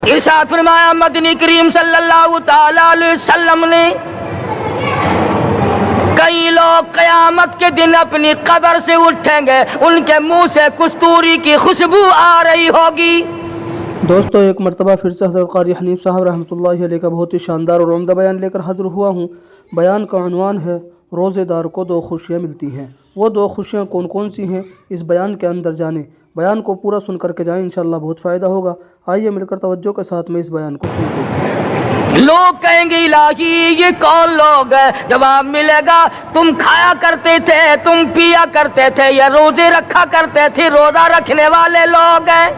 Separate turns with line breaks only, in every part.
ارشاد فرمایا مدنی کریم صلی اللہ تعالی علیہ وسلم نے کئی لوگ قیامت کے دن اپنی قبر سے اٹھیں گے، ان کے منہ سے کستوری کی خوشبو آ رہی ہوگی۔
دوستو ایک مرتبہ پھر سے حضرت قاری حنیف صاحب رحمۃ اللہ علیہ کا بہت ہی شاندار اور عمدہ بیان لے کر حاضر ہوا ہوں۔ بیان کا عنوان ہے روزے دار کو دو خوشیاں ملتی ہیں۔ وہ دو خوشیاں کون کون سی ہیں اس بیان کے اندر جانیں۔ بیان کو پورا سن کر کے جائیں، انشاءاللہ بہت فائدہ ہوگا۔ آئیے مل کر توجہ کے ساتھ میں اس بیان کو سنتے ہیں۔
لوگ کہیں گے الہی یہ کون لوگ ہیں؟ جواب ملے گا تم کھایا کرتے تھے، تم پیا کرتے تھے، یا روزے رکھا کرتے تھے، روزہ رکھنے والے لوگ ہیں۔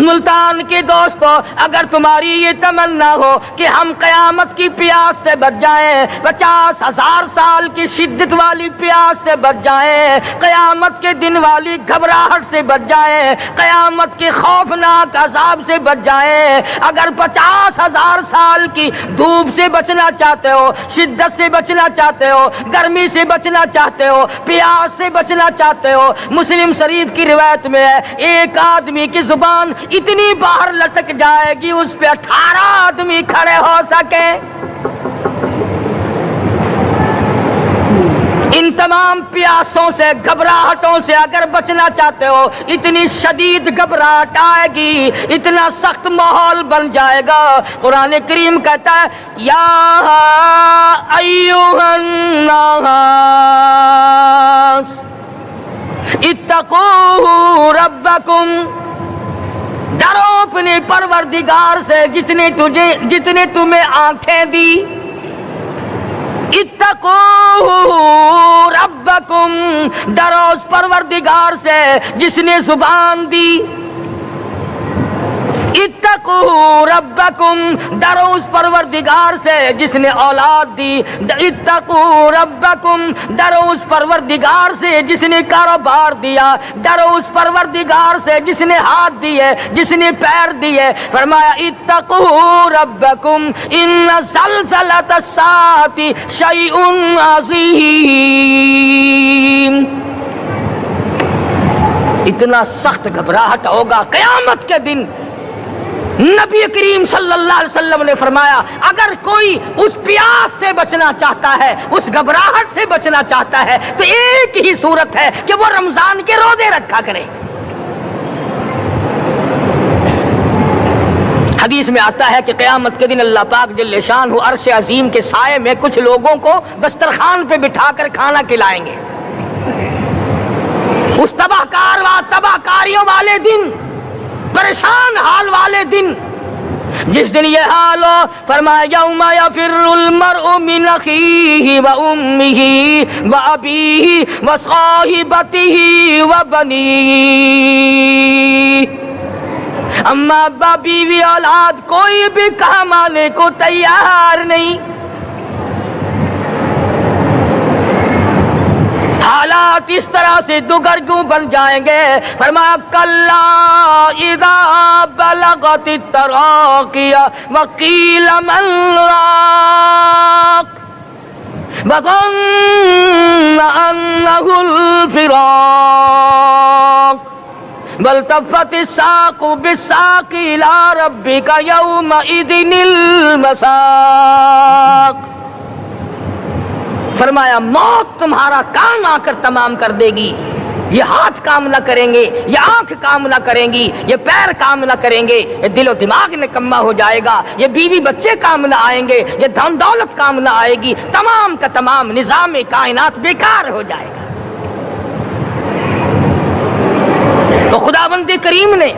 ملتان کے دوستو، اگر تمہاری یہ تمنا ہو کہ ہم قیامت کی پیاس سے بچ جائیں، 50,000 سال کی شدت والی پیاس سے بچ جائیں، قیامت کے دن والی گھبراہٹ سے بچ جائیں، قیامت کے خوفناک عذاب سے بچ جائیں، اگر 50,000 سال کی دھوپ سے بچنا چاہتے ہو، شدت سے بچنا چاہتے ہو، گرمی سے بچنا چاہتے ہو، پیاس سے بچنا چاہتے ہو، مسلم شریف کی روایت میں ہے ایک آدمی کی زبان اتنی باہر لٹک جائے گی اس پہ 18 آدمی کھڑے ہو سکے۔ ان تمام پیاسوں سے، گھبراہٹوں سے اگر بچنا چاہتے ہو، اتنی شدید گھبراہٹ آئے گی، اتنا سخت ماحول بن جائے گا۔ قرآن کریم کہتا ہے یا ایھا الناس اتقوا ربکم، ڈرو اپنے پروردگار سے جس نے تمہیں آنکھیں دی۔ اتقوا ربکم، ڈرو اس پروردگار سے جس نے زبان دی۔ اتقوا ربکم، ڈرو اس پروردگار سے جس نے اولاد دی۔ اتقوا ربکم، ڈرو اس پروردگار سے جس نے کاروبار دیا۔ ڈرو اس پروردگار سے جس نے ہاتھ دیے، جس نے پیر دیے۔ فرمایا اتقوا ربکم ان زلزلۃ الساعۃ شیء عظیم، اتنا سخت گھبراہٹ ہوگا قیامت کے دن۔ نبی کریم صلی اللہ علیہ وسلم نے فرمایا اگر کوئی اس پیاس سے بچنا چاہتا ہے، اس گھبراہٹ سے بچنا چاہتا ہے، تو ایک ہی صورت ہے کہ وہ رمضان کے روزے رکھا کرے۔ حدیث میں آتا ہے کہ قیامت کے دن اللہ پاک جل شانہ عرش عظیم کے سائے میں کچھ لوگوں کو دسترخوان پہ بٹھا کر کھانا کھلائیں گے۔ اس تباہ کاریوں والے دن، پریشان حال والے دن، جس دن یہ حال ہو، فرمایا یوم یفر المرء من اخیہ وامہ وابیہ وصاحبتہ وبنیہ، اما ابا بیوی اولاد کوئی بھی کام آنے کو تیار نہیں۔ حالات اس طرح سے دگرگوں بن جائیں گے۔ فرمایا کلا اذا بلغت التراقی وقیل من راق وظن انہ الفراق والتفت الساق بالساق الى ربک یومئذ المساق۔ فرمایا موت تمہارا کام آ کر تمام کر دے گی۔ یہ ہاتھ کام نہ کریں گے، یہ آنکھ کام نہ کریں گی، یہ پیر کام نہ کریں گے، یہ دل و دماغ نکما ہو جائے گا، یہ بیوی بچے کام نہ آئیں گے، یہ دھن دولت کام نہ آئے گی، تمام کا تمام نظام کائنات بیکار ہو جائے گا۔ تو خداوند کریم نے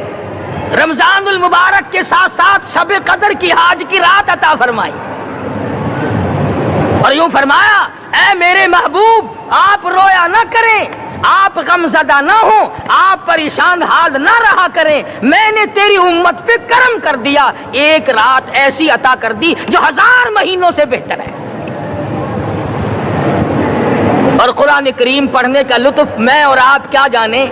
رمضان المبارک کے ساتھ ساتھ شب قدر کی حاج کی رات عطا فرمائی، اور یوں فرمایا اے میرے محبوب آپ رویا نہ کریں، آپ غم زدہ نہ ہوں، آپ پریشان حال نہ رہا کریں، میں نے تیری امت پہ کرم کر دیا، ایک رات ایسی عطا کر دی جو 1000 مہینوں سے بہتر ہے۔ اور قرآن کریم پڑھنے کا لطف میں اور آپ کیا جانیں۔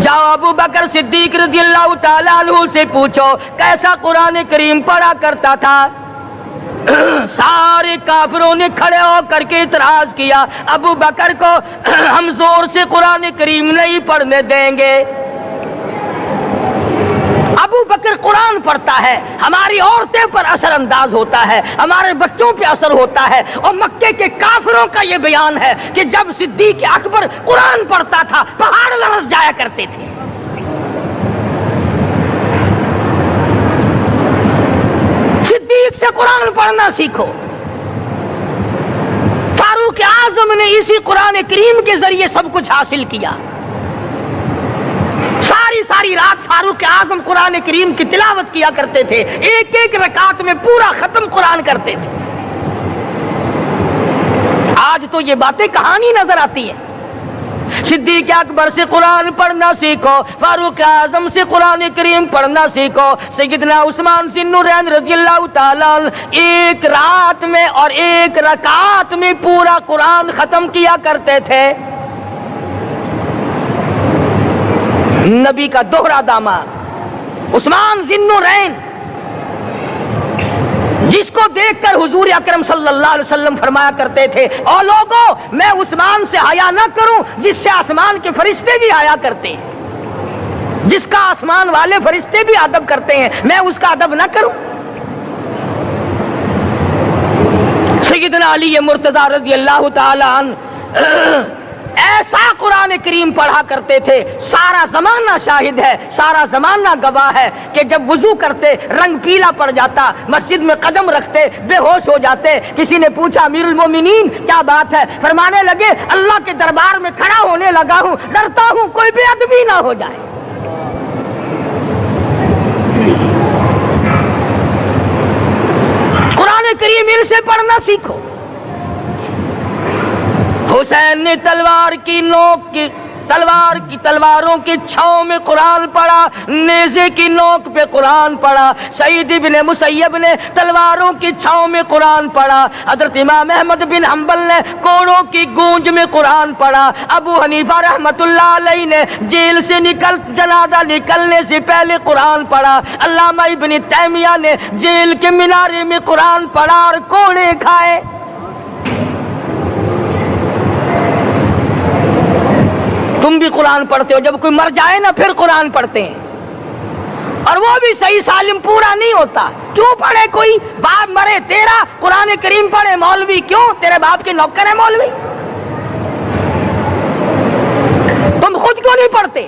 جاؤ ابو بکر صدیق رضی اللہ تعالیٰ عنہ سے پوچھو کیسا قرآن کریم پڑھا کرتا تھا۔ سارے کافروں نے کھڑے ہو کر کے اعتراض کیا، ابو بکر کو ہم زور سے قرآن کریم نہیں پڑھنے دیں گے۔ ابو بکر قرآن پڑھتا ہے، ہماری عورتیں پر اثر انداز ہوتا ہے، ہمارے بچوں پہ اثر ہوتا ہے، اور مکے کے کافروں کا یہ بیان ہے کہ جب صدیق اکبر قرآن پڑھتا تھا پہاڑ لرز جایا کرتے تھے۔ صدیق سے قرآن پڑھنا سیکھو۔ فاروق اعظم نے اسی قرآن کریم کے ذریعے سب کچھ حاصل کیا۔ ساری رات فاروق اعظم قرآن کریم کی تلاوت کیا کرتے تھے، ایک ایک رکعت میں پورا ختم قرآن کرتے تھے۔ آج تو یہ باتیں کہانی نظر آتی ہیں۔ صدیق اکبر سے قرآن پڑھنا سیکھو، فاروق اعظم سے قرآن کریم پڑھنا سیکھو۔ سیدنا عثمان ذی النورین رضی اللہ تعالیٰ ایک رات میں اور ایک رکعت میں پورا قرآن ختم کیا کرتے تھے۔ نبی کا دوہرا داماد عثمان ذی النورین، جس کو دیکھ کر حضور اکرم صلی اللہ علیہ وسلم فرمایا کرتے تھے، او لوگوں میں عثمان سے حیا نہ کروں جس سے آسمان کے فرشتے بھی حیا کرتے ہیں، جس کا آسمان والے فرشتے بھی ادب کرتے ہیں، میں اس کا ادب نہ کروں۔ سیدنا علی مرتضیٰ رضی اللہ تعالی عنہ ایسا قرآن کریم پڑھا کرتے تھے، سارا زمانہ شاہد ہے، سارا زمانہ گواہ ہے کہ جب وضو کرتے رنگ پیلا پڑ جاتا، مسجد میں قدم رکھتے بے ہوش ہو جاتے۔ کسی نے پوچھا امیر المومنین کیا بات ہے؟ فرمانے لگے اللہ کے دربار میں کھڑا ہونے لگا ہوں، ڈرتا ہوں کوئی بے ادبی نہ ہو جائے۔ قرآن کریم ان سے پڑھنا سیکھو۔ حسین نے تلواروں کی چھاؤں میں قرآن پڑھا، نیزے کی نوک پہ قرآن پڑھا۔ سعید بن مسیب نے تلواروں کی چھاؤں میں قرآن پڑھا۔ حضرت امام احمد بن حنبل نے کوڑوں کی گونج میں قرآن پڑھا۔ ابو حنیفہ رحمت اللہ علیہ نے جیل سے جنازہ نکلنے سے پہلے قرآن پڑھا۔ علامہ ابن تیمیہ نے جیل کے مینارے میں قرآن پڑھا اور کوڑے کھائے۔ تم بھی قرآن پڑھتے ہو، جب کوئی مر جائے نا پھر قرآن پڑھتے ہیں، اور وہ بھی صحیح سالم پورا نہیں ہوتا۔ کیوں پڑھے؟ کوئی باپ مرے تیرا قرآن کریم پڑھے مولوی، کیوں؟ تیرے باپ کے نوکر ہے مولوی؟ تم خود کیوں نہیں پڑھتے؟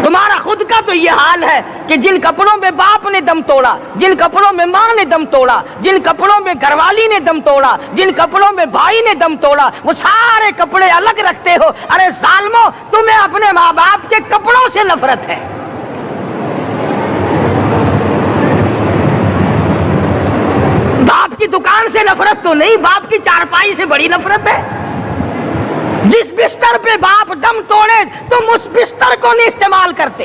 تمہارا خود کا تو یہ حال ہے کہ جن کپڑوں میں باپ نے دم توڑا، جن کپڑوں میں ماں نے دم توڑا، جن کپڑوں میں گھر والی نے دم توڑا، جن کپڑوں میں بھائی نے دم توڑا، وہ سارے کپڑے الگ رکھتے ہو۔ ارے ظالمو، تمہیں اپنے ماں باپ کے کپڑوں سے نفرت ہے۔ باپ کی دکان سے نفرت تو نہیں، باپ کی چارپائی سے بڑی نفرت ہے۔ جس بستر پہ باپ دم توڑے تم اس بستر کو نہیں استعمال کرتے۔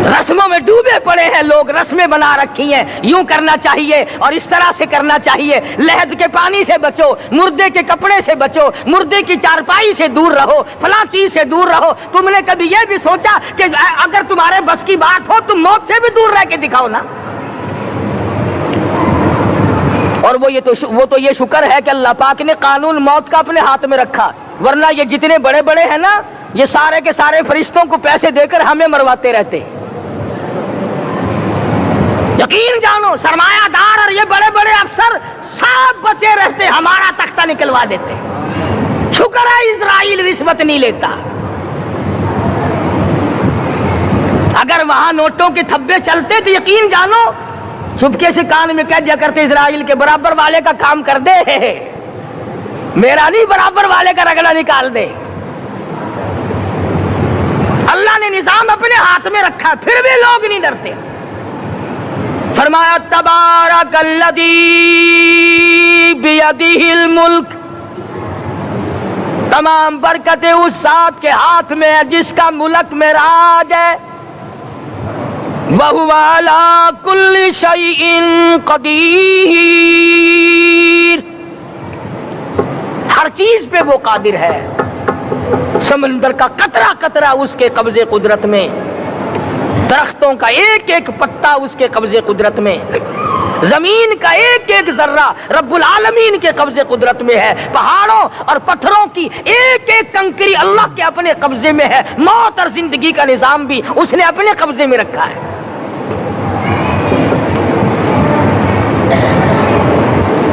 رسموں میں ڈوبے پڑے ہیں لوگ، رسمیں بنا رکھی ہیں، یوں کرنا چاہیے اور اس طرح سے کرنا چاہیے، لہد کے پانی سے بچو، مردے کے کپڑے سے بچو، مردے کی چارپائی سے دور رہو، فلاں چیز سے دور رہو۔ تم نے کبھی یہ بھی سوچا کہ اگر تمہارے بس کی بات ہو تم موت سے بھی دور رہ کے دکھاؤ نا؟ اور وہ تو یہ شکر ہے کہ اللہ پاک نے قانون موت کا اپنے ہاتھ میں رکھا، ورنہ یہ جتنے بڑے بڑے ہیں نا، یہ سارے کے سارے فرشتوں کو پیسے دے کر ہمیں مرواتے رہتے۔ یقین جانو سرمایہ دار اور یہ بڑے بڑے افسر سب بچے رہتے، ہمارا تختہ نکلوا دیتے۔ شکر ہے اسرائیل رشوت نہیں لیتا۔ اگر وہاں نوٹوں کے تھبے چلتے تو یقین جانو چپکے سے کان میں کہہ دیا کرتے اسرائیل کے برابر والے کا کام کر دے، میرا نہیں برابر والے کا رگڑا نکال دے۔ اللہ نے نظام اپنے ہاتھ میں رکھا پھر بھی لوگ نہیں ڈرتے۔ فرمایا تبارک الذی بیدہ الملک، تمام برکتیں اس ذات کے ہاتھ میں ہے جس کا ملک میں راج ہے۔ وَهُوَ عَلَى كُلِّ شَيْءٍ قَدِيرٌ، ہر چیز پہ وہ قادر ہے۔ سمندر کا قطرہ قطرہ اس کے قبضے قدرت میں، درختوں کا ایک ایک پتا اس کے قبضے قدرت میں، زمین کا ایک ایک ذرہ رب العالمین کے قبضے قدرت میں ہے، پہاڑوں اور پتھروں کی ایک ایک کنکری اللہ کے اپنے قبضے میں ہے، موت اور زندگی کا نظام بھی اس نے اپنے قبضے میں رکھا ہے۔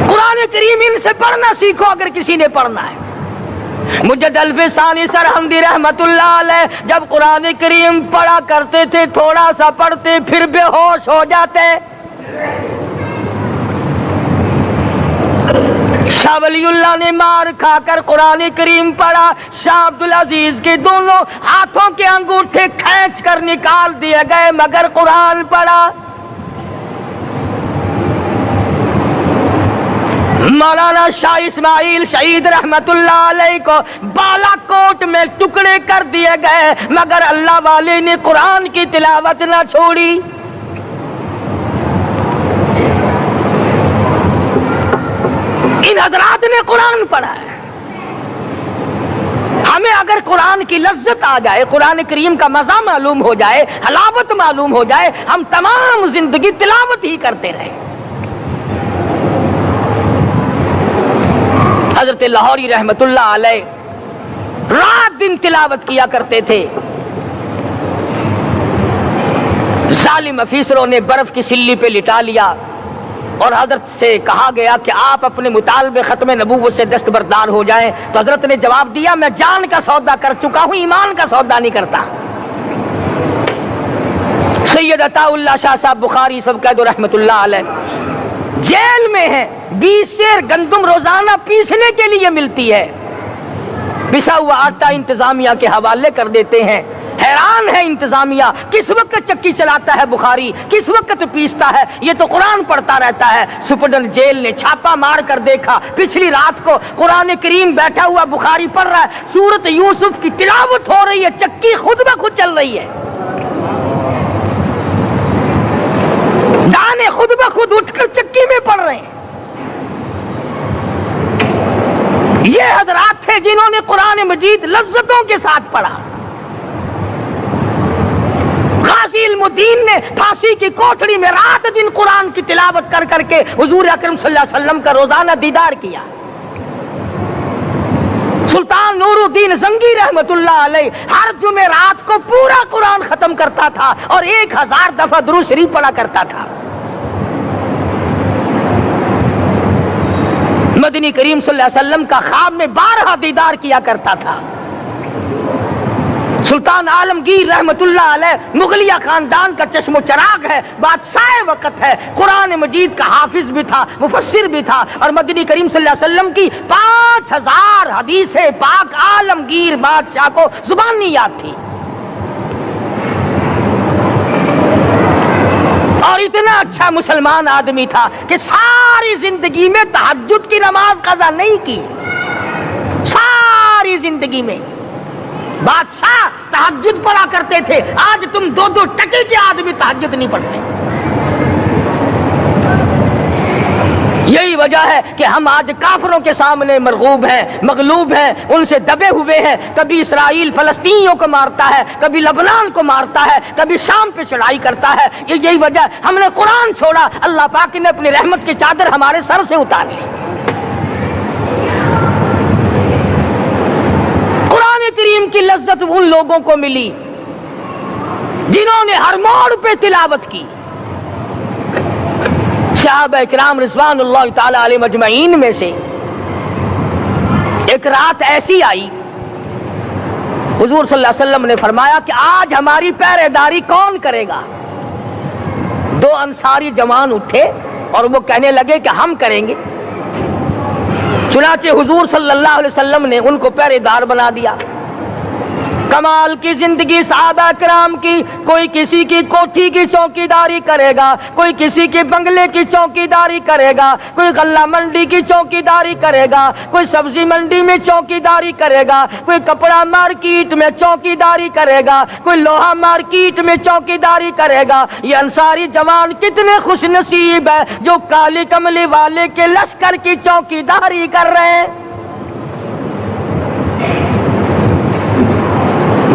قرآن کریم ان سے پڑھنا سیکھو اگر کسی نے پڑھنا ہے۔ مجد الف ثانی سرہندی رحمت اللہ علیہ جب قرآن کریم پڑھا کرتے تھے، تھوڑا سا پڑھتے پھر بے ہوش ہو جاتے۔ شاہ ولی اللہ نے مار کھا کر قرآن کریم پڑھا، شاہ عبدالعزیز کے دونوں ہاتھوں کے انگوٹھے کھینچ کر نکال دیے گئے، مگر قرآن پڑھا۔ مولانا شاہ اسماعیل شہید رحمت اللہ علیہ کو بالا کوٹ میں ٹکڑے کر دیے گئے، مگر اللہ والے نے قرآن کی تلاوت نہ چھوڑی۔ ان حضرات نے قرآن پڑھا ہے۔ ہمیں اگر قرآن کی لذت آ جائے، قرآن کریم کا مزہ معلوم ہو جائے، حلاوت معلوم ہو جائے، ہم تمام زندگی تلاوت ہی کرتے رہیں۔ حضرت لاہوری رحمت اللہ علیہ رات دن تلاوت کیا کرتے تھے۔ ظالم افیسروں نے برف کی سلی پہ لٹا لیا اور حضرت سے کہا گیا کہ آپ اپنے مطالبے ختم نبوت سے دستبردار ہو جائیں، تو حضرت نے جواب دیا میں جان کا سودا کر چکا ہوں، ایمان کا سودا نہیں کرتا۔ سید عطا اللہ شاہ صاحب بخاری سب کہہ دو رحمت اللہ علیہ جیل میں ہیں، 20 سیر گندم روزانہ پیسنے کے لیے ملتی ہے، پسا ہوا آٹا انتظامیہ کے حوالے کر دیتے ہیں۔ حیران ہے انتظامیہ، کس وقت چکی چلاتا ہے بخاری، کس وقت پیستا ہے، یہ تو قرآن پڑھتا رہتا ہے۔ سپرڈنٹ جیل نے چھاپا مار کر دیکھا، پچھلی رات کو قرآن کریم بیٹھا ہوا بخاری پڑھ رہا ہے، سورت یوسف کی تلاوت ہو رہی ہے، چکی خود بخود چل رہی ہے، دانے خود بخود اٹھ کر چکی میں پڑھ رہے ہیں۔ یہ حضرات تھے جنہوں نے قرآن مجید لذتوں کے ساتھ پڑھا۔ غازی علم الدین نے پھانسی کی کوٹڑی میں رات دن قرآن کی تلاوت کر کر کے حضور اکرم صلی اللہ علیہ وسلم کا روزانہ دیدار کیا۔ سلطان نور الدین زنگی رحمت اللہ علیہ ہر جمعرات کو پورا قرآن ختم کرتا تھا اور 1000 دفعہ درود شریف پڑھا کرتا تھا۔ مدنی کریم صلی اللہ علیہ وسلم کا خواب میں 12 دیدار کیا کرتا تھا۔ سلطان عالمگیر رحمت اللہ علیہ مغلیہ خاندان کا چشم و چراغ ہے، بادشاہ وقت ہے، قرآن مجید کا حافظ بھی تھا، مفسر بھی تھا، اور مدنی کریم صلی اللہ علیہ وسلم کی 5000 حدیث پاک عالمگیر بادشاہ کو زبانی یاد تھی۔ اور اتنا اچھا مسلمان آدمی تھا کہ ساری زندگی میں تہجد کی نماز قضا نہیں کی، ساری زندگی میں۔ بادشاہ تہجد پڑھا کرتے تھے، آج تم 2 ٹکے کے آدمی تہجد نہیں پڑھتے۔ یہی وجہ ہے کہ ہم آج کافروں کے سامنے مرغوب ہیں، مغلوب ہیں، ان سے دبے ہوئے ہیں۔ کبھی اسرائیل فلسطینیوں کو مارتا ہے، کبھی لبنان کو مارتا ہے، کبھی شام پہ چڑھائی کرتا ہے۔ یہی وجہ ہے ہم نے قرآن چھوڑا، اللہ پاک نے اپنی رحمت کی چادر ہمارے سر سے اتار لی۔ قرآن کریم کی لذت ان لوگوں کو ملی جنہوں نے ہر موڑ پہ تلاوت کی۔ صحابہ کرام رضوان اللہ تعالی علیہ مجمعین میں سے ایک رات ایسی آئی، حضور صلی اللہ علیہ وسلم نے فرمایا کہ آج ہماری پہرے داری کون کرے گا؟ 2 انصاری جوان اٹھے اور وہ کہنے لگے کہ ہم کریں گے۔ چنانچہ حضور صلی اللہ علیہ وسلم نے ان کو پہرے دار بنا دیا۔ کمال کی زندگی صحابہ کرام کی، کوئی کسی کی کوٹھی کی چوکیداری کرے گا، کوئی کسی کے بنگلے کی چوکیداری کرے گا، کوئی غلہ منڈی کی چوکیداری کرے گا، کوئی سبزی منڈی میں چوکیداری کرے گا، کوئی کپڑا مارکیٹ میں چوکیداری کرے گا، کوئی لوہا مارکیٹ میں چوکیداری کرے گا۔ یہ انصاری جوان کتنے خوش نصیب ہے جو کالی کملی والے کے لشکر کی چوکیداری کر رہے ہیں۔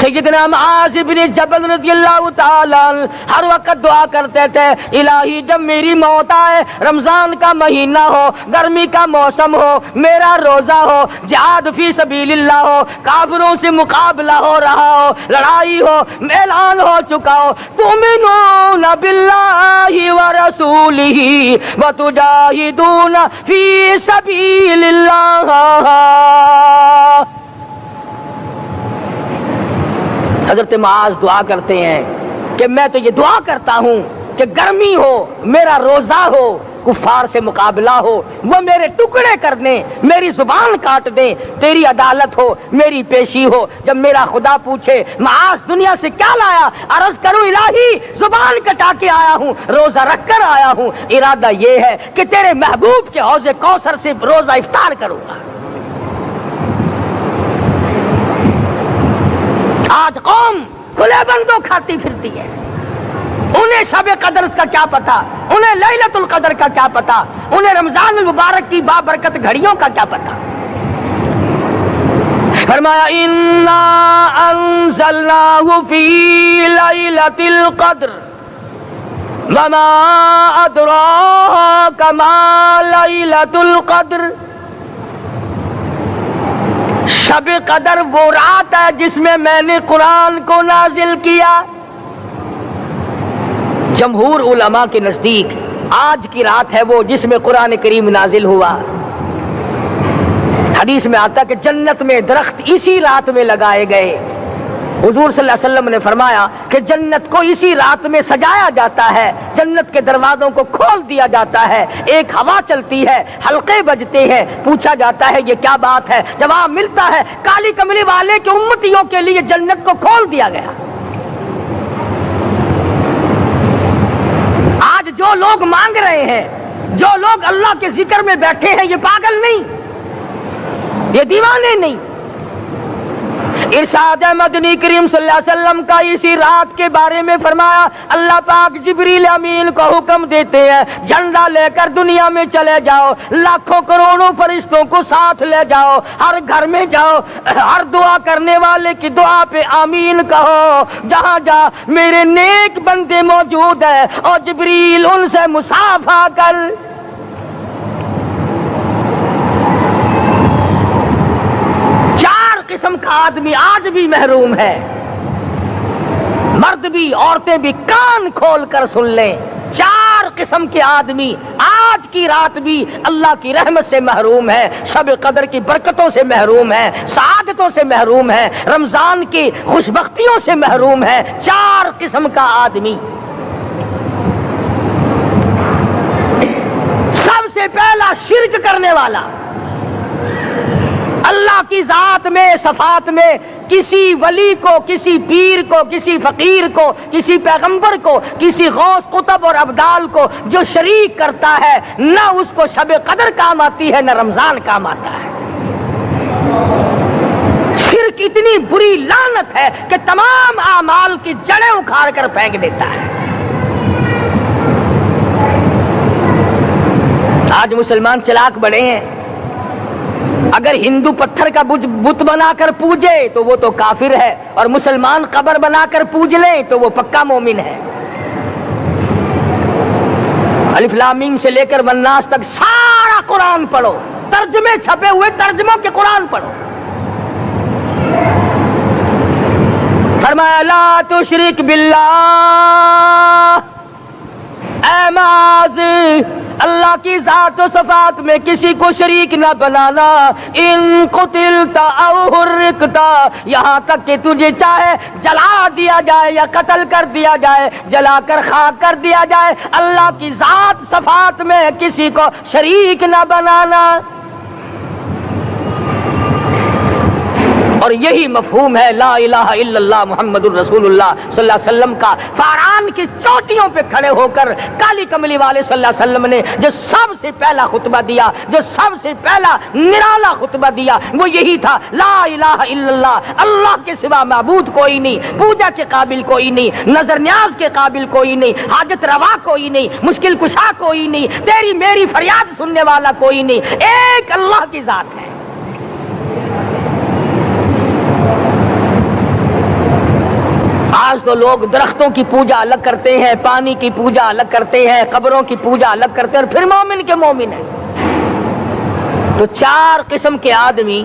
سیدنا معاذ بن جبل رضی اللہ تعالیٰ عنہ ہر وقت دعا کرتے تھے، الہی جب میری موت آئے، رمضان کا مہینہ ہو، گرمی کا موسم ہو، میرا روزہ ہو، جہاد فی سبیل اللہ ہو، کافروں سے مقابلہ ہو رہا ہو، لڑائی ہو، اعلان ہو چکا ہو، تؤمنون باللہ ورسولہ وتجاہدون فی سبیل اللہ۔ حضرت معاذ دعا کرتے ہیں کہ میں تو یہ دعا کرتا ہوں کہ گرمی ہو، میرا روزہ ہو، کفار سے مقابلہ ہو، وہ میرے ٹکڑے کر دیں، میری زبان کاٹ دیں، تیری عدالت ہو، میری پیشی ہو۔ جب میرا خدا پوچھے معاذ دنیا سے کیا لایا، عرض کروں الہی زبان کٹا کے آیا ہوں، روزہ رکھ کر آیا ہوں، ارادہ یہ ہے کہ تیرے محبوب کے حوض کوثر سے روزہ افطار کروں گا۔ آج قوم کھلے بندوں کھاتی پھرتی ہے، انہیں شب قدر کا کیا پتا، انہیں لیلۃ القدر کا کیا پتا، انہیں رمضان المبارک کی بابرکت گھڑیوں کا کیا پتا۔ فرمایا انا انزلناہ فی لیلۃ القدر وما ادراک ما لیلۃ القدر۔ شب قدر وہ رات ہے جس میں میں نے قرآن کو نازل کیا۔ جمہور علماء کے نزدیک آج کی رات ہے وہ جس میں قرآن کریم نازل ہوا۔ حدیث میں آتا کہ جنت میں درخت اسی رات میں لگائے گئے۔ حضور صلی اللہ علیہ وسلم نے فرمایا کہ جنت کو اسی رات میں سجایا جاتا ہے، جنت کے دروازوں کو کھول دیا جاتا ہے، ایک ہوا چلتی ہے، حلقے بجتے ہیں، پوچھا جاتا ہے یہ کیا بات ہے، جواب ملتا ہے کالی کملی والے کے امتیوں کے لیے جنت کو کھول دیا گیا۔ آج جو لوگ مانگ رہے ہیں، جو لوگ اللہ کے ذکر میں بیٹھے ہیں، یہ پاگل نہیں، یہ دیوانے نہیں۔ ارشاد مدنی کریم صلی اللہ علیہ وسلم کا اسی رات کے بارے میں فرمایا، اللہ پاک جبریل امین کو حکم دیتے ہیں جھنڈا لے کر دنیا میں چلے جاؤ، لاکھوں کروڑوں فرشتوں کو ساتھ لے جاؤ، ہر گھر میں جاؤ، ہر دعا کرنے والے کی دعا پہ آمین کہو، جہاں جا میرے نیک بندے موجود ہیں اور جبریل ان سے مصافحہ کر۔ قسم کا آدمی آج بھی محروم ہے، مرد بھی عورتیں بھی کان کھول کر سن لیں، چار قسم کے آدمی آج کی رات بھی اللہ کی رحمت سے محروم ہے، شب قدر کی برکتوں سے محروم ہے، سعادتوں سے محروم ہے، رمضان کی خوشبختیوں سے محروم ہے۔ چار قسم کا آدمی۔ سب سے پہلا شرک کرنے والا، اللہ کی ذات میں صفات میں کسی ولی کو، کسی پیر کو، کسی فقیر کو، کسی پیغمبر کو، کسی غوث قطب اور ابدال کو جو شریک کرتا ہے، نہ اس کو شب قدر کام آتی ہے، نہ رمضان کام آتا ہے۔ شرک اتنی بری لعنت ہے کہ تمام اعمال کی جڑیں اکھاڑ کر پھینک دیتا ہے۔ آج مسلمان چلاک بڑے ہیں، اگر ہندو پتھر کا بت بنا کر پوجے تو وہ تو کافر ہے، اور مسلمان قبر بنا کر پوج لیں تو وہ پکا مومن ہے۔ الف لام میم سے لے کر والناس تک سارا قرآن پڑھو، ترجمے چھپے ہوئے ترجموں کے قرآن پڑھو۔ فرمایا لا تشرک باللہ، اے معاذ اللہ کی ذات و صفات میں کسی کو شریک نہ بنانا۔ ان قتلت او حرقت، یہاں تک کہ تجھے چاہے جلا دیا جائے یا قتل کر دیا جائے، جلا کر خاک کر دیا جائے، اللہ کی ذات صفات میں کسی کو شریک نہ بنانا۔ اور یہی مفہوم ہے لا الہ الا اللہ محمد الرسول اللہ صلی اللہ علیہ وسلم کا۔ فاران کی چوٹیوں پہ کھڑے ہو کر کالی کملی والے صلی اللہ علیہ وسلم نے جو سب سے پہلا خطبہ دیا، جو سب سے پہلا نرالا خطبہ دیا، وہ یہی تھا لا الہ الا اللہ، اللہ کے سوا معبود کوئی نہیں، پوجا کے قابل کوئی نہیں، نظر نیاز کے قابل کوئی نہیں، حاجت روا کوئی نہیں، مشکل کشا کوئی نہیں، تیری میری فریاد سننے والا کوئی نہیں، ایک اللہ کی ذات ہے۔ تو لوگ درختوں کی پوجا الگ کرتے ہیں، پانی کی پوجا الگ کرتے ہیں، قبروں کی پوجا الگ کرتے ہیں، اور پھر مومن کے مومن ہیں۔ تو 4 قسم کے آدمی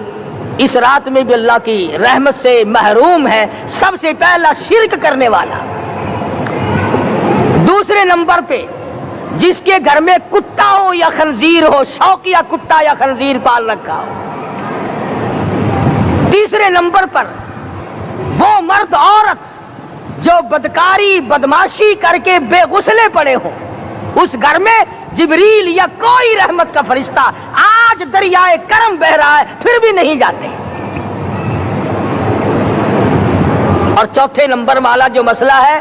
اس رات میں بھی اللہ کی رحمت سے محروم ہے۔ سب سے پہلا شرک کرنے والا، دوسرے نمبر پہ جس کے گھر میں کتا ہو یا خنزیر ہو، شوقیہ کتا یا خنزیر پال رکھا ہو، تیسرے نمبر پر وہ مرد عورت جو بدکاری بدماشی کر کے بے غسلے پڑے ہوں، اس گھر میں جبریل یا کوئی رحمت کا فرشتہ آج دریائے کرم بہ رہا ہے پھر بھی نہیں جاتے۔ اور چوتھے نمبر والا جو مسئلہ ہے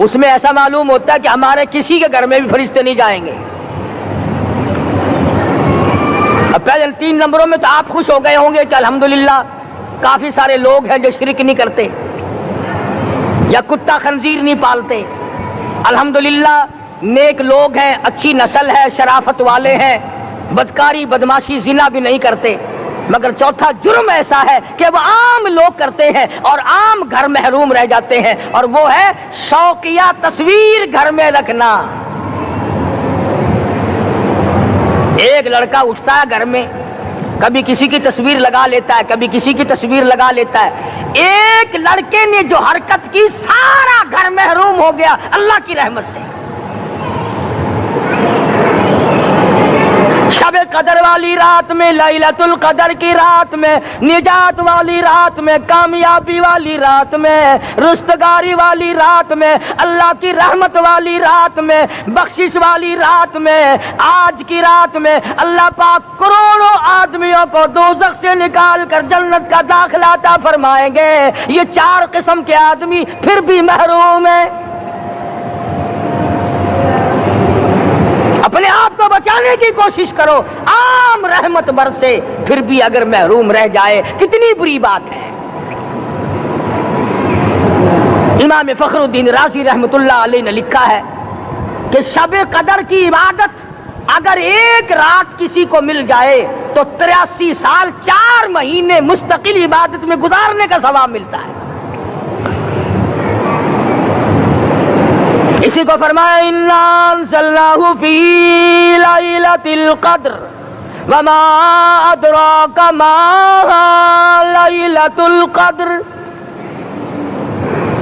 اس میں ایسا معلوم ہوتا ہے کہ ہمارے کسی کے گھر میں بھی فرشتے نہیں جائیں گے۔ اب پہلے 3 نمبروں میں تو آپ خوش ہو گئے ہوں گے کہ الحمدللہ کافی سارے لوگ ہیں جو شرک نہیں کرتے یا کتا خنزیر نہیں پالتے، الحمدللہ نیک لوگ ہیں، اچھی نسل ہے، شرافت والے ہیں، بدکاری بدماشی زنا بھی نہیں کرتے۔ مگر چوتھا جرم ایسا ہے کہ وہ عام لوگ کرتے ہیں اور عام گھر محروم رہ جاتے ہیں، اور وہ ہے شوقیہ تصویر گھر میں رکھنا۔ ایک لڑکا اٹھتا ہے گھر میں، کبھی کسی کی تصویر لگا لیتا ہے، کبھی کسی کی تصویر لگا لیتا ہے۔ ایک لڑکے نے جو حرکت کی سارا گھر محروم ہو گیا اللہ کی رحمت سے۔ شب قدر والی رات میں، لیلۃ القدر کی رات میں، نجات والی رات میں، کامیابی والی رات میں، رستگاری والی رات میں، اللہ کی رحمت والی رات میں، بخشش والی رات میں، آج کی رات میں اللہ پاک کروڑوں آدمیوں کو دوزخ سے نکال کر جنت کا داخلہ عطا فرمائیں گے۔ یہ 4 قسم کے آدمی پھر بھی محروم ہیں۔ اپنے آپ کو بچانے کی کوشش کرو، عام رحمت برسے پھر بھی اگر محروم رہ جائے کتنی بری بات ہے۔ امام فخر الدین رازی رحمت اللہ علیہ نے لکھا ہے کہ شب قدر کی عبادت اگر ایک رات کسی کو مل جائے تو 83 سال 4 مہینے مستقل عبادت میں گزارنے کا ثواب ملتا ہے۔ اسی کو فرمایا اِنَّا أَنزَلْنَاهُ فِي لَيْلَةِ الْقَدْرِ وَمَا أَدْرَاكَ مَا لَيْلَةُ الْقَدْرِ۔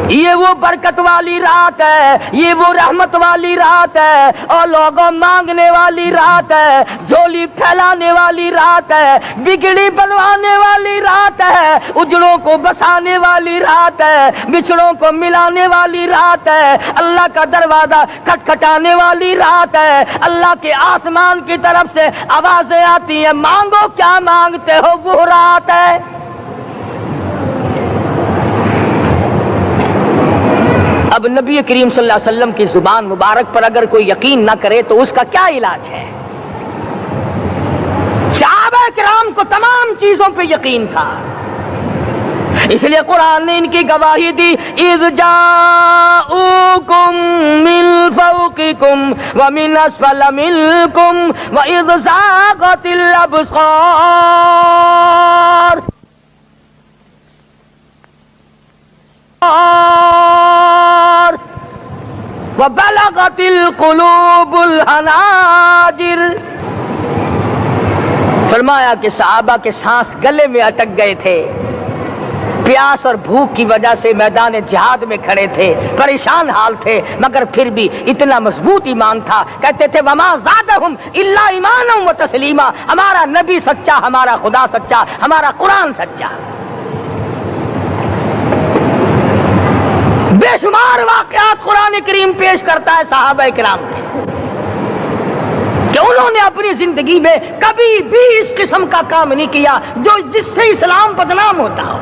یہ وہ برکت والی رات ہے، یہ وہ رحمت والی رات ہے، اور لوگوں مانگنے والی رات ہے، جھولی پھیلانے والی رات ہے، بگڑی بنوانے والی رات ہے، اجڑوں کو بسانے والی رات ہے، بچھڑوں کو ملانے والی رات ہے، اللہ کا دروازہ کھٹکھٹانے والی رات ہے، اللہ کے آسمان کی طرف سے آوازیں آتی ہیں مانگو کیا مانگتے ہو، وہ رات ہے۔ اب نبی کریم صلی اللہ علیہ وسلم کی زبان مبارک پر اگر کوئی یقین نہ کرے تو اس کا کیا علاج ہے؟ صحابہ کرام کو تمام چیزوں پہ یقین تھا، اس لیے قرآن نے ان کی گواہی دی اذ جاءوکم من فوقکم ومن اسفل منکم واذ زاغت الابصار وبلغت القلوب الحناجر۔ فرمایا کہ صحابہ کے سانس گلے میں اٹک گئے تھے، پیاس اور بھوک کی وجہ سے میدان جہاد میں کھڑے تھے، پریشان حال تھے، مگر پھر بھی اتنا مضبوط ایمان تھا، کہتے تھے وما زادہم الا ایمانا و تسلیما، ہمارا نبی سچا، ہمارا خدا سچا، ہمارا قرآن سچا۔ بے شمار واقعات قرآن کریم پیش کرتا ہے صحابہ کرام کے کہ انہوں نے اپنی زندگی میں کبھی بھی اس قسم کا کام نہیں کیا جس سے اسلام بدنام ہوتا ہو۔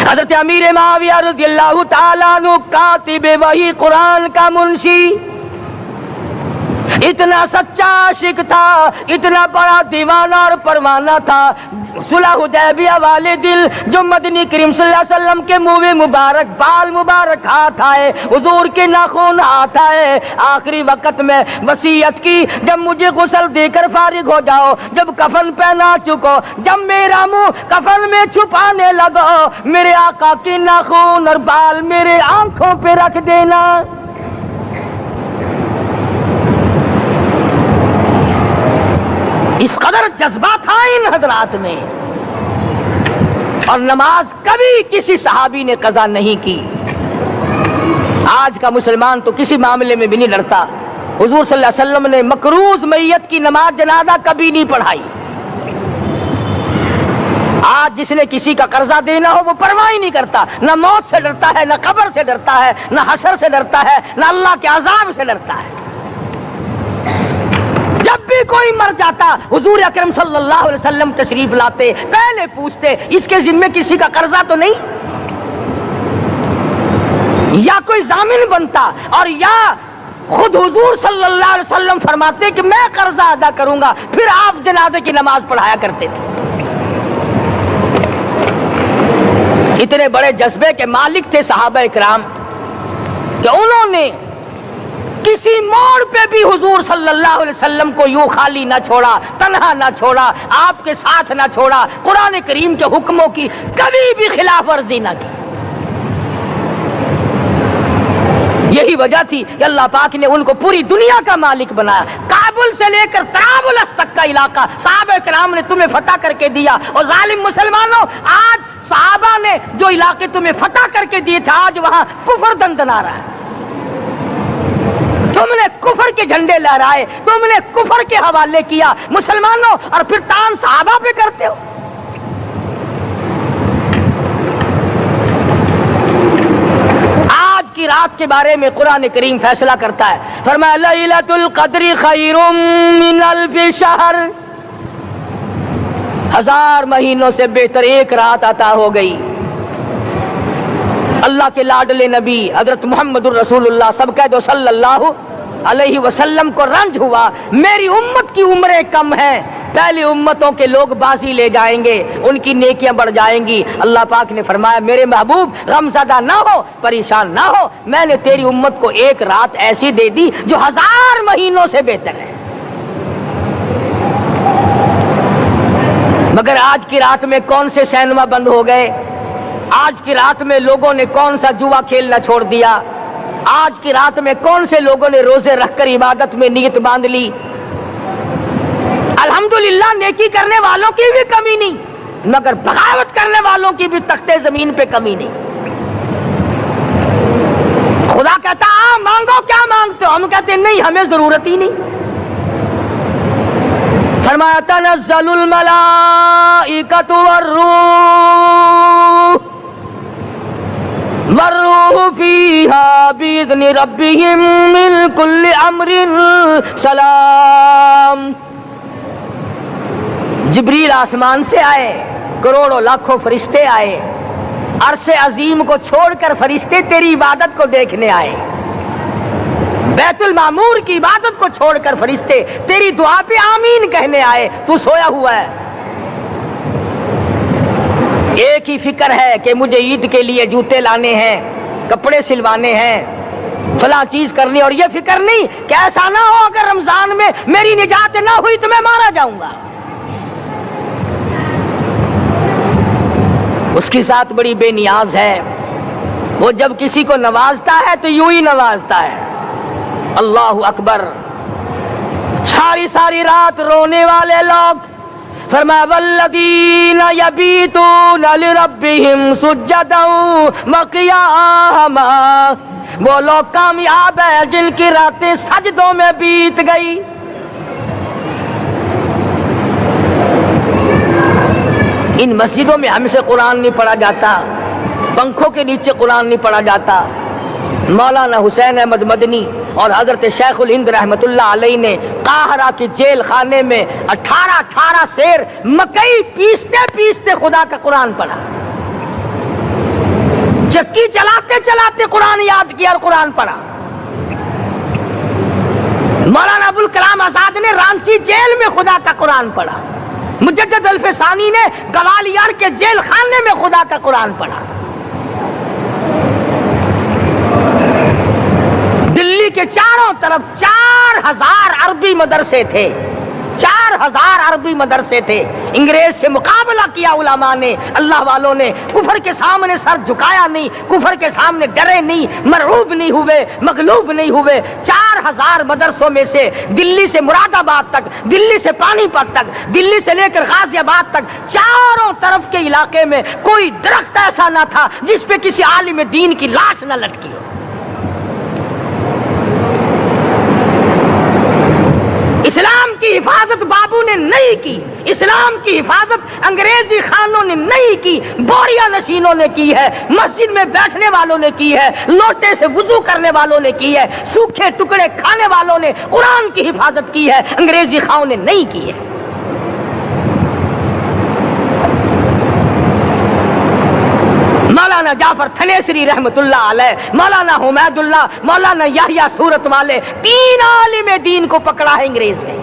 حضرت امیر معاویہ رضی اللہ تعالیٰ عنہ کاتب وحی قرآن کا منشی اتنا سچا عاشق تھا، اتنا بڑا دیوانہ اور پروانہ تھا، صلح حدیبیہ والے دل جو مدنی کریم صلی اللہ علیہ وسلم کے منہ مبارک بال مبارک ہاتھ آئے، حضور کے ناخن ہاتھ آئے، آخری وقت میں وصیت کی جب مجھے غسل دے کر فارغ ہو جاؤ، جب کفن پہنا چکو، جب میرا منہ کفن میں چھپانے لگو، میرے آقا کے ناخن اور بال میرے آنکھوں پہ رکھ دینا۔ اس قدر جذبہ تھا ان حضرات میں، اور نماز کبھی کسی صحابی نے قضا نہیں کی۔ آج کا مسلمان تو کسی معاملے میں بھی نہیں ڈرتا۔ حضور صلی اللہ علیہ وسلم نے مقروض میت کی نماز جنازہ کبھی نہیں پڑھائی۔ آج جس نے کسی کا قرضہ دینا ہو وہ پرواہ ہی نہیں کرتا، نہ موت سے ڈرتا ہے، نہ قبر سے ڈرتا ہے، نہ حشر سے ڈرتا ہے، نہ اللہ کے عذاب سے ڈرتا ہے۔ جب بھی کوئی مر جاتا حضور اکرم صلی اللہ علیہ وسلم تشریف لاتے، پہلے پوچھتے اس کے ذمے کسی کا قرضہ تو نہیں، یا کوئی ضامن بنتا، اور یا خود حضور صلی اللہ علیہ وسلم فرماتے کہ میں قرضہ ادا کروں گا، پھر آپ جنازے کی نماز پڑھایا کرتے تھے۔ اتنے بڑے جذبے کے مالک تھے صحابہ اکرام کہ انہوں نے کسی موڑ پہ بھی حضور صلی اللہ علیہ وسلم کو یوں خالی نہ چھوڑا، تنہا نہ چھوڑا، آپ کے ساتھ نہ چھوڑا، قرآن کریم کے حکموں کی کبھی بھی خلاف ورزی نہ کی۔ یہی وجہ تھی کہ اللہ پاک نے ان کو پوری دنیا کا مالک بنایا۔ کابل سے لے کر طرابلس تک کا علاقہ صحابہ کرام نے تمہیں فتح کر کے دیا، اور ظالم مسلمانوں آج صحابہ نے جو علاقے تمہیں فتح کر کے دیے تھے آج وہاں کفر دندنا رہا ہے۔ تم نے کفر کے جھنڈے لہرائے، تم نے کفر کے حوالے کیا مسلمانوں، اور پھر تان صحابہ پہ کرتے ہو۔ آج کی رات کے بارے میں قرآن کریم فیصلہ کرتا ہے، فرمایا لیلۃ القدر خیر من الف شہر، 1000 مہینوں سے بہتر ایک رات عطا ہو گئی۔ اللہ کے لاڈلے نبی حضرت محمد الرسول اللہ سب کہہ دو صلی اللہ علیہ وسلم کو رنج ہوا، میری امت کی عمریں کم ہیں، پہلی امتوں کے لوگ بازی لے جائیں گے، ان کی نیکیاں بڑھ جائیں گی۔ اللہ پاک نے فرمایا میرے محبوب غمزدہ نہ ہو، پریشان نہ ہو، میں نے تیری امت کو ایک رات ایسی دے دی جو 1000 مہینوں سے بہتر ہے۔ مگر آج کی رات میں کون سے سینما بند ہو گئے، آج کی رات میں لوگوں نے کون سا جوا کھیلنا چھوڑ دیا، آج کی رات میں کون سے لوگوں نے روزے رکھ کر عبادت میں نیت باندھ لی۔ الحمدللہ نیکی کرنے والوں کی بھی کمی نہیں، مگر بغاوت کرنے والوں کی بھی تختے زمین پہ کمی نہیں۔ خدا کہتا مانگو کیا مانگتے ہو، ہم کہتے نہیں ہمیں ضرورت ہی نہیں۔ فرمایا تنزل الملائکۃ والروح فیہا بإذن ربہم من کل امر سلام۔ جبریل آسمان سے آئے، کروڑوں لاکھوں فرشتے آئے، عرش عظیم کو چھوڑ کر فرشتے تیری عبادت کو دیکھنے آئے، بیت المعمور کی عبادت کو چھوڑ کر فرشتے تیری دعا پہ آمین کہنے آئے، تو سویا ہوا ہے۔ ایک ہی فکر ہے کہ مجھے عید کے لیے جوتے لانے ہیں، کپڑے سلوانے ہیں، فلاں چیز کرنی، اور یہ فکر نہیں کہ ایسا نہ ہو اگر رمضان میں میری نجات نہ ہوئی تو میں مارا جاؤں گا۔ اس کی ذات بڑی بے نیاز ہے، وہ جب کسی کو نوازتا ہے تو یوں ہی نوازتا ہے۔ اللہ اکبر۔ ساری ساری رات رونے والے لوگ، فرمایا والذین یبیتون لربہم سجدا وقیاما، وہ لوگ کامیاب ہیں جن کی راتیں سجدوں میں بیت گئی۔ ان مسجدوں میں ہم سے قرآن نہیں پڑھا جاتا، پنکھوں کے نیچے قرآن نہیں پڑھا جاتا۔ مولانا حسین احمد مدنی اور حضرت شیخ الہند رحمت اللہ علیہ نے قاہرہ کے جیل خانے میں 18 سیر مکئی پیستے پیستے خدا کا قرآن پڑھا، چکی چلاتے چلاتے قرآن یاد کیا اور قرآن پڑھا۔ مولانا ابوال کلام آزاد نے رانچی جیل میں خدا کا قرآن پڑھا، مجدد الفسانی نے گوالیار کے جیل خانے میں خدا کا قرآن پڑھا، دلی کے چاروں طرف 4000 عربی مدرسے تھے، 4000 عربی مدرسے تھے، انگریز سے مقابلہ کیا علماء نے، اللہ والوں نے، کفر کے سامنے سر جھکایا نہیں، کفر کے سامنے ڈرے نہیں، مرعوب نہیں ہوئے، مغلوب نہیں ہوئے۔ 4000 مدرسوں میں سے دلی سے مراد آباد تک، دلی سے پانی پت تک، دلی سے لے کر غازی آباد تک، چاروں طرف کے علاقے میں کوئی درخت ایسا نہ تھا جس پہ کسی عالم دین کی لاش نہ لٹکی ہو۔ اسلام کی حفاظت بابو نے نہیں کی، اسلام کی حفاظت انگریزی خانوں نے نہیں کی، بوریا نشینوں نے کی ہے، مسجد میں بیٹھنے والوں نے کی ہے، لوٹے سے وضو کرنے والوں نے کی ہے، سوکھے ٹکڑے کھانے والوں نے قرآن کی حفاظت کی ہے، انگریزی خانوں نے نہیں کی ہے۔ مولانا جعفر تھنیسری رحمت اللہ علیہ، مولانا حمید اللہ، مولانا یحییٰ صورت والے، 3 عالم دین کو پکڑا ہے انگریز نے۔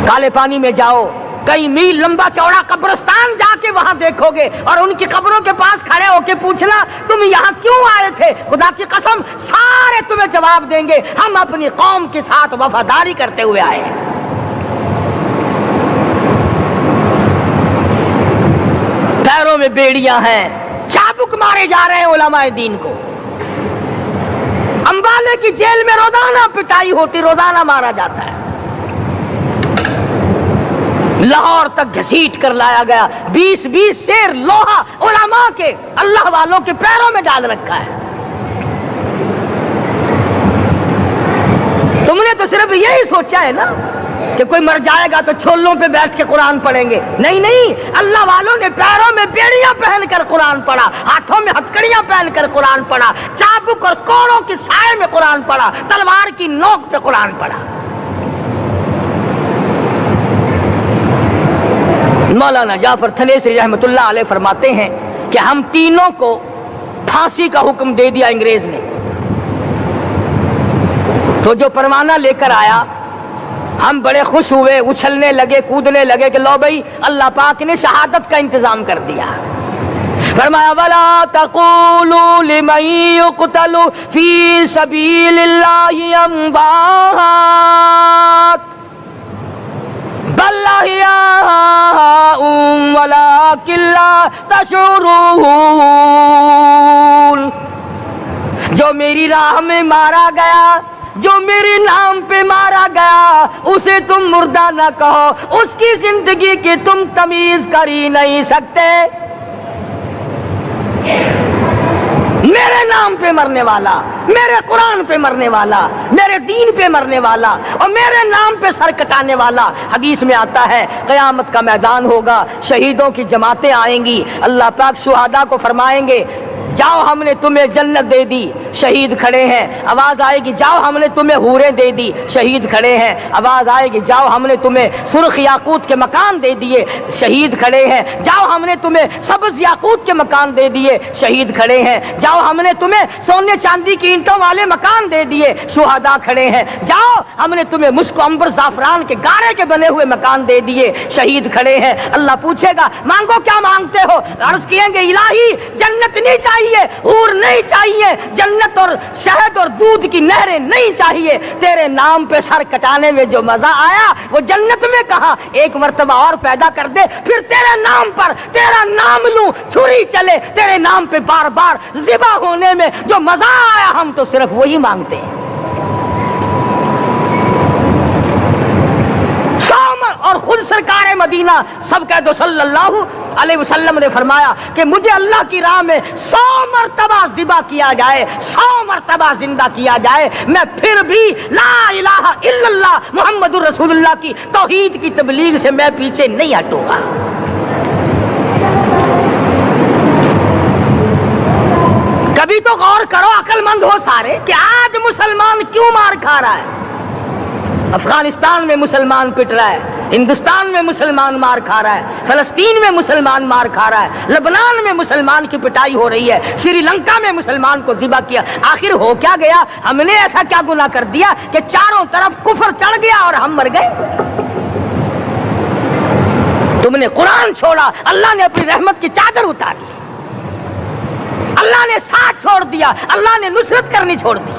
کالے پانی میں جاؤ، کئی میل لمبا چوڑا قبرستان جا کے وہاں دیکھو گے اور ان کی قبروں کے پاس کھڑے ہو کے پوچھنا تم یہاں کیوں آئے تھے، خدا کی قسم سارے تمہیں جواب دیں گے ہم اپنی قوم کے ساتھ وفاداری کرتے ہوئے آئے ہیں۔ پیروں میں بیڑیاں ہیں، چابک مارے جا رہے ہیں علماء دین کو، امبالے کی جیل میں روزانہ پٹائی ہوتی، روزانہ مارا جاتا ہے، لاہور تک گھسیٹ کر لایا گیا، 20 سیر لوہا علماء کے، اللہ والوں کے پیروں میں ڈال رکھا ہے۔ تم نے تو صرف یہی سوچا ہے نا کہ کوئی مر جائے گا تو چھولوں پہ بیٹھ کے قرآن پڑھیں گے، نہیں نہیں، اللہ والوں نے پیروں میں بیڑیاں پہن کر قرآن پڑھا، ہاتھوں میں ہتکڑیاں پہن کر قرآن پڑھا، چابک اور کوڑوں کی سائے میں قرآن پڑھا، تلوار کی نوک پہ قرآن پڑھا۔ مولانا جعفر تھنیسری رحمت اللہ علیہ فرماتے ہیں کہ ہم تینوں کو پھانسی کا حکم دے دیا انگریز نے، تو جو پروانہ لے کر آیا ہم بڑے خوش ہوئے، اچھلنے لگے، کودنے لگے کہ لو بھائی اللہ پاک نے شہادت کا انتظام کر دیا۔ فرمایا وَلَا تَقُولُوا لِمَن يُقْتَلُ فِي سَبِيلِ اللَّهِ أَمْوَاتٌ بَلْ أَحْيَاءٌ وَلَٰكِن لَّا تَشْعُرُونَ، جو میری راہ میں مارا گیا، جو میرے نام پہ مارا گیا، اسے تم مردہ نہ کہو، اس کی زندگی کی تم تمیز کر ہی نہیں سکتے۔ میرے نام پہ مرنے والا، میرے قرآن پہ مرنے والا، میرے دین پہ مرنے والا اور میرے نام پہ سر کٹانے والا، حدیث میں آتا ہے قیامت کا میدان ہوگا، شہیدوں کی جماعتیں آئیں گی، اللہ پاک شہداء کو فرمائیں گے جاؤ ہم نے تمہیں جنت دے دی، شہید کھڑے ہیں، آواز آئے گی جاؤ ہم نے تمہیں حوریں دے دی، شہید کھڑے ہیں، آواز آئے گی جاؤ ہم نے تمہیں سرخ یاقوت کے مکان دے دیے، شہید کھڑے ہیں، جاؤ ہم نے تمہیں سبز یاقوت کے مکان دے دیے، شہید کھڑے ہیں، جاؤ ہم نے تمہیں سونے چاندی کی اینٹوں والے مکان دے دیے، شہداء کھڑے ہیں، جاؤ ہم نے تمہیں مشک و عنبر زعفران کے گارے کے بنے ہوئے مکان دے دیے، شہید کھڑے ہیں۔ اللہ پوچھے گا مانگو کیا مانگتے ہو، عرض کہیں گے الہی جنت نہیں چاہیے، حور نہیں چاہیے، جنت اور شہد اور دودھ کی نہریں نہیں چاہیے، تیرے نام پہ سر کٹانے میں جو مزہ آیا وہ جنت میں کہا، ایک مرتبہ اور پیدا کر دے پھر تیرے نام پر تیرا نام لوں، چھری چلے تیرے نام پہ بار بار ذبح ہونے میں جو مزہ آیا، ہم تو صرف وہی مانگتے ہیں۔ اور خود سرکار مدینہ سب کہہ دو صلی اللہ علیہ وسلم نے فرمایا کہ مجھے اللہ کی راہ میں 100 مرتبہ ذبح کیا جائے، 100 مرتبہ زندہ کیا جائے، میں پھر بھی لا الہ الا اللہ محمد الرسول اللہ کی توحید کی تبلیغ سے میں پیچھے نہیں ہٹوں گا۔ کبھی تو غور کرو، عقل مند ہو سارے، کہ آج مسلمان کیوں مار کھا رہا ہے؟ افغانستان میں مسلمان پٹ رہا ہے، ہندوستان میں مسلمان مار کھا رہا ہے، فلسطین میں مسلمان مار کھا رہا ہے، لبنان میں مسلمان کی پٹائی ہو رہی ہے، سری لنکا میں مسلمان کو ذبح کیا. آخر ہو کیا گیا؟ ہم نے ایسا کیا گناہ کر دیا کہ چاروں طرف کفر چڑھ گیا اور ہم مر گئے؟ تم نے قرآن چھوڑا، اللہ نے اپنی رحمت کی چادر اتاری، اللہ نے ساتھ چھوڑ دیا، اللہ نے نصرت کرنی چھوڑ دی.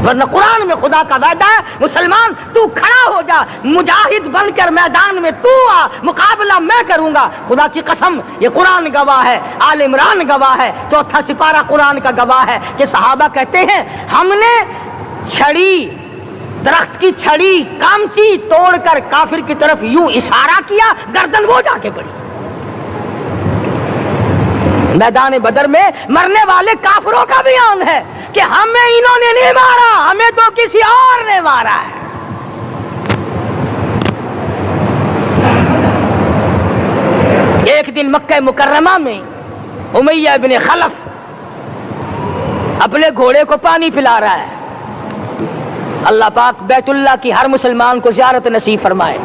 ورنہ قرآن میں خدا کا وعدہ ہے، مسلمان تو کھڑا ہو جا، مجاہد بن کر میدان میں تو آ، مقابلہ میں کروں گا. خدا کی قسم یہ قرآن گواہ ہے، آل عمران گواہ ہے، چوتھا سپارہ قرآن کا گواہ ہے کہ صحابہ کہتے ہیں ہم نے چھڑی، درخت کی چھڑی کامچی توڑ کر کافر کی طرف یوں اشارہ کیا، گردن وہ جا کے پڑی. میدان بدر میں مرنے والے کافروں کا بیان ہے کہ ہمیں انہوں نے نہیں مارا، ہمیں تو کسی اور نے مارا ہے. ایک دن مکہ مکرمہ میں امیہ ابن خلف اپنے گھوڑے کو پانی پلا رہا ہے. اللہ پاک بیت اللہ کی ہر مسلمان کو زیارت نصیب فرمائے.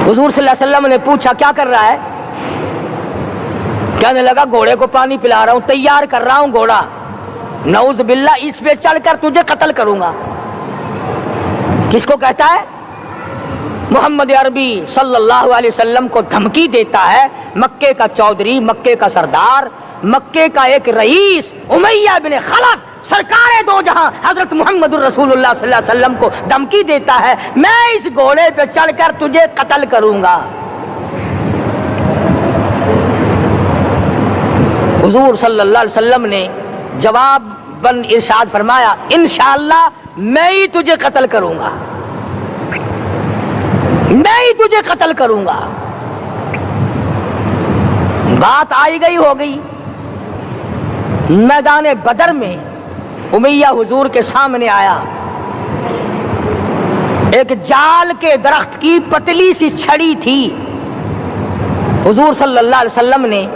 حضور صلی اللہ علیہ وسلم نے پوچھا کیا کر رہا ہے؟ کہنے لگا گھوڑے کو پانی پلا رہا ہوں، تیار کر رہا ہوں گھوڑا، نعوذ باللہ اس پہ چڑھ کر تجھے قتل کروں گا. کس کو کہتا ہے؟ محمد عربی صلی اللہ علیہ وسلم کو دھمکی دیتا ہے. مکے کا چودھری، مکے کا سردار، مکے کا ایک رئیس امیہ بن خلف سرکار دو جہاں حضرت محمد الرسول اللہ صلی اللہ علیہ وسلم کو دھمکی دیتا ہے میں اس گھوڑے پہ چڑھ کر تجھے قتل کروں گا. حضور صلی اللہ علیہ وسلم نے جواب بن ارشاد فرمایا انشاءاللہ میں ہی تجھے قتل کروں گا، میں ہی تجھے قتل کروں گا. بات آئی گئی ہو گئی. میدان بدر میں امیہ حضور کے سامنے آیا، ایک جال کے درخت کی پتلی سی چھڑی تھی. حضور صلی اللہ علیہ وسلم نے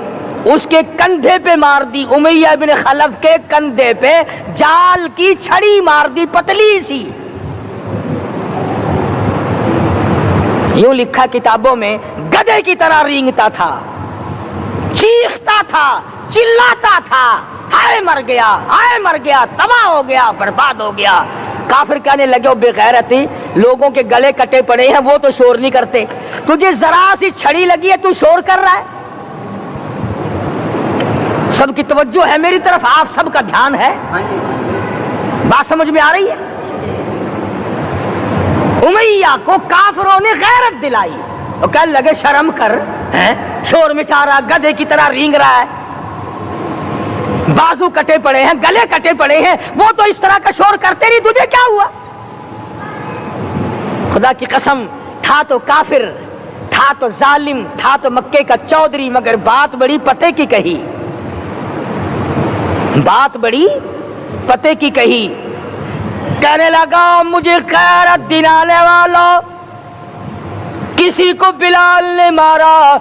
اس کے کندھے پہ مار دی، امیہ بن خلف کے کندھے پہ جال کی چھڑی مار دی پتلی سی. یوں لکھا کتابوں میں گدھے کی طرح رینگتا تھا، چیختا تھا، چلاتا تھا، ہائے مر گیا، ہائے مر گیا، تباہ ہو گیا، برباد ہو گیا. کافر کہنے لگے بے غیرتی، لوگوں کے گلے کٹے پڑے ہیں وہ تو شور نہیں کرتے، تجھے ذرا سی چھڑی لگی ہے تو شور کر رہا ہے. سب کی توجہ ہے میری طرف، آپ سب کا دھیان ہے، بات سمجھ میں آ رہی ہے؟ امیہ کو کافروں نے غیرت دلائی، وہ کہنے لگے شرم کر، شور مچا رہا، گدھے کی طرح رینگ رہا ہے، بازو کٹے پڑے ہیں، گلے کٹے پڑے ہیں، وہ تو اس طرح کا شور کرتے نہیں، تجھے کیا ہوا؟ خدا کی قسم تھا تو کافر، تھا تو ظالم، تھا تو مکے کا چودھری، مگر بات بڑی پتے کی کہی، بات بڑی پتے کی کہی. کہنے لگا مجھے غیرت دلانے والوں، کسی کو بلال نے مارا،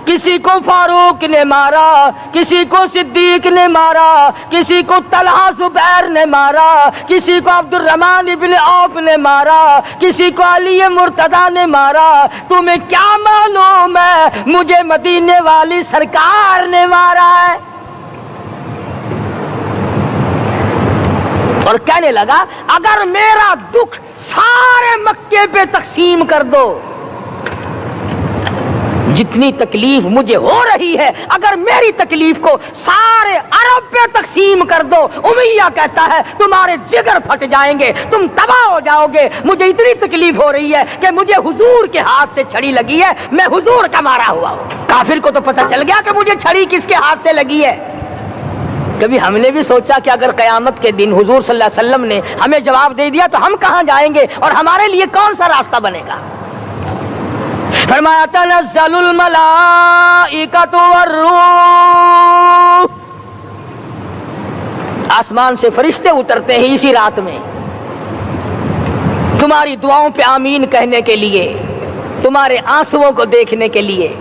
کسی کو فاروق نے مارا، کسی کو صدیق نے مارا، کسی کو طلحہ زبیر نے مارا، کسی کو عبد الرحمن ابن عوف نے مارا، کسی کو علی مرتضی نے مارا، تمہیں کیا معلوم ہے مجھے مدینے والی سرکار نے مارا ہے. اور کہنے لگا اگر میرا دکھ سارے مکے پہ تقسیم کر دو، جتنی تکلیف مجھے ہو رہی ہے اگر میری تکلیف کو سارے عرب پہ تقسیم کر دو، امیہ کہتا ہے تمہارے جگر پھٹ جائیں گے، تم تباہ ہو جاؤ گے. مجھے اتنی تکلیف ہو رہی ہے کہ مجھے حضور کے ہاتھ سے چھڑی لگی ہے، میں حضور کا مارا ہوا ہوں. کافر کو تو پتہ چل گیا کہ مجھے چھڑی کس کے ہاتھ سے لگی ہے. کبھی ہم نے بھی سوچا کہ اگر قیامت کے دن حضور صلی اللہ علیہ وسلم نے ہمیں جواب دے دیا تو ہم کہاں جائیں گے اور ہمارے لیے کون سا راستہ بنے گا؟ فرمایا تنزل الملائکۃ والروح، آسمان سے فرشتے اترتے ہیں اسی رات میں تمہاری دعاؤں پہ آمین کہنے کے لیے، تمہارے آنسوؤں کو دیکھنے کے لیے.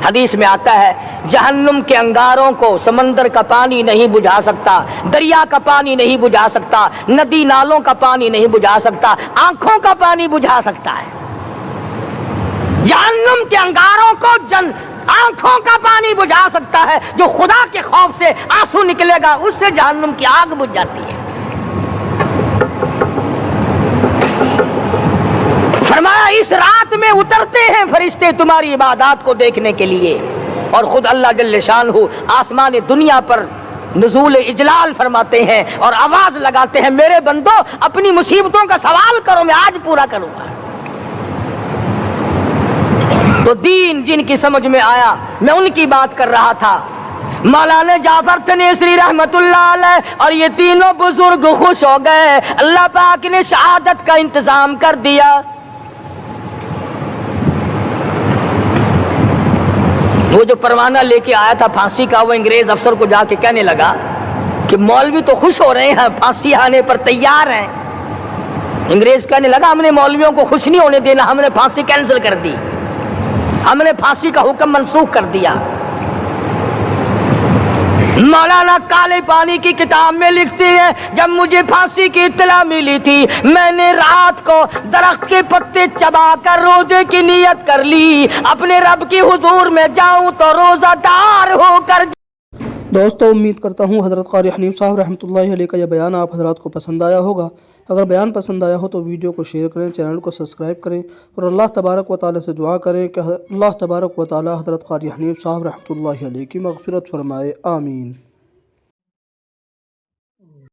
حدیث میں آتا ہے جہنم کے انگاروں کو سمندر کا پانی نہیں بجھا سکتا، دریا کا پانی نہیں بجھا سکتا، ندی نالوں کا پانی نہیں بجھا سکتا، آنکھوں کا پانی بجھا سکتا ہے۔ جہنم کے انگاروں کو آنکھوں کا پانی بجھا سکتا ہے، جو خدا کے خوف سے آنسو نکلے گا اس سے جہنم کی آگ بجھ جاتی ہے۔ فرمایا اس رات میں اترتے ہیں فرشتے تمہاری عبادات کو دیکھنے کے لیے، اور خود اللہ جل شانہ آسمان دنیا پر نزول اجلال فرماتے ہیں اور آواز لگاتے ہیں میرے بندو اپنی مصیبتوں کا سوال کرو، میں آج پورا کروں گا۔ تو دین جن کی سمجھ میں آیا میں ان کی بات کر رہا تھا۔ مولانا جعفر تنیسری رحمت اللہ علیہ اور یہ تینوں بزرگ خوش ہو گئے، اللہ پاک نے شہادت کا انتظام کر دیا۔ وہ جو پروانہ لے کے آیا تھا پھانسی کا، وہ انگریز افسر کو جا کے کہنے لگا کہ مولوی تو خوش ہو رہے ہیں، پھانسی آنے پر تیار ہیں۔ انگریز کہنے لگا ہم نے مولویوں کو خوش نہیں ہونے دینا، ہم نے پھانسی کینسل کر دی، ہم نے پھانسی کا حکم منسوخ کر دیا۔ مولانا کالے پانی کی کتاب میں لکھتے ہیں جب مجھے پھانسی کی اطلاع ملی تھی میں نے رات کو درخت کے پتے چبا کر روزے کی نیت کر لی، اپنے رب کی حضور میں جاؤں تو روزہ دار ہو کر۔
دوستو امید کرتا ہوں حضرت قاری حنیف صاحب رحمۃ اللہ علیہ کا یہ بیان آپ حضرات کو پسند آیا ہوگا۔ اگر بیان پسند آیا ہو تو ویڈیو کو شیئر کریں، چینل کو سبسکرائب کریں اور اللہ تبارک و تعالی سے دعا کریں کہ اللہ تبارک و تعالی حضرت قاری حنیف صاحب رحمۃ اللہ علیہ کی مغفرت فرمائے، آمین۔